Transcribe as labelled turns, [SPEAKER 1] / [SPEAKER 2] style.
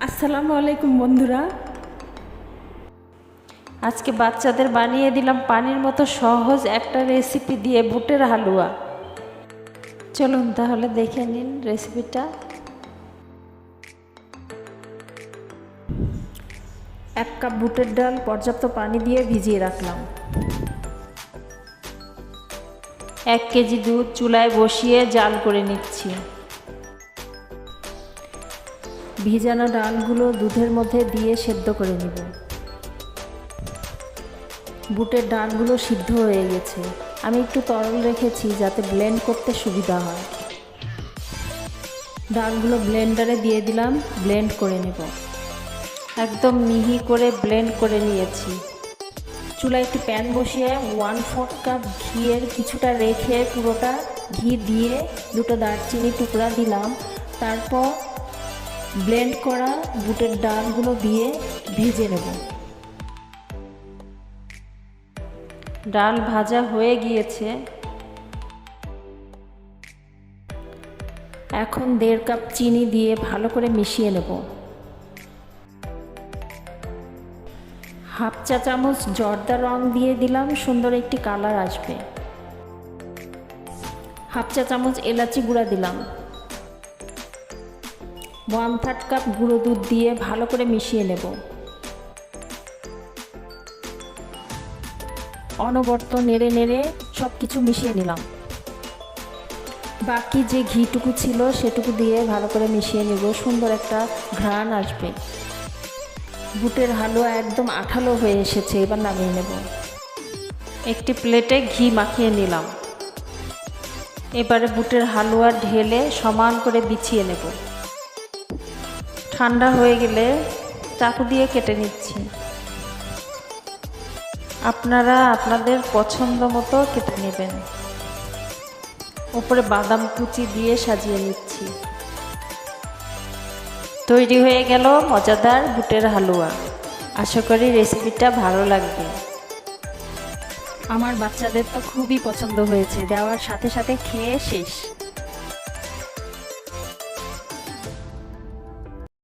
[SPEAKER 1] আসসালামু আলাইকুম বন্ধুরা, আজকে বাচ্চাদের বানিয়ে দিলাম পানির মতো সহজ একটা রেসিপি দিয়ে বুটের হালুয়া। চলুন তাহলে দেখে নিন রেসিপিটা। 1 কাপ বুটের ডাল পর্যাপ্ত পানি দিয়ে ভিজিয়ে রাখলাম। 1 কেজি দুধ চুলায় বসিয়ে জাল করে নিচ্ছি। ভিজানো ডালগুলো দুধের মধ্যে দিয়ে সেদ্ধ করে নেব। বুটের ডালগুলো সিদ্ধ হয়ে গেছে। আমি একটু তরল রেখেছি যাতে ব্লেন্ড করতে সুবিধা হয়। ডালগুলো ব্লেন্ডারে দিয়ে দিলাম, ব্লেন্ড করে নেব। একদম মিহি করে ব্লেন্ড করে নিয়েছি। চুলায় একটি প্যান বসিয়ে 1/4 কাপ ঘিয়ের কিছুটা রেখে পুরোটা ঘি দিয়ে 2টো দারচিনি টুকরা দিলাম। তারপর ব্লেন্ড করা বুটের ডালগুলো দিয়ে ভেজে নেব। ডাল ভাজা হয়ে গিয়েছে। এখন 1.5 কাপ চিনি দিয়ে ভালো করে মিশিয়ে নেব। 1/2 চা চামচ জর্দা রং দিয়ে দিলাম, সুন্দর একটি কালার আসবে। 1/2 চা চামচ এলাচি গুঁড়া দিলাম। 1/3 কাপ গুঁড়ো দুধ দিয়ে ভালো করে মিশিয়ে নেব। অনবরত নেড়ে নেড়ে সব কিছু মিশিয়ে নিলাম। বাকি যে ঘিটুকু ছিল সেটুকু দিয়ে ভালো করে মিশিয়ে নেব। সুন্দর একটা ঘ্রাণ আসবে। বুটের হালুয়া একদম আঠালো হয়ে এসেছে। এবার নামিয়ে নেব। একটি প্লেটে ঘি মাখিয়ে নিলাম। এবারে বুটের হালুয়া ঢেলে সমান করে বিছিয়ে নেব। ঠান্ডা হয়ে গেলে চাকু দিয়ে কেটে নিচ্ছি। আপনারা আপনাদের পছন্দ মতো কেটে নেবেন। উপরে বাদাম কুচি দিয়ে সাজিয়ে নিচ্ছি। তৈরি হয়ে গেল মজাদার বুটের হালুয়া। আশা করি রেসিপিটা ভালো লাগবে। আমার বাচ্চাদের তো খুবই পছন্দ হয়েছে, দেওয়ার সাথে সাথে খেয়ে শেষ।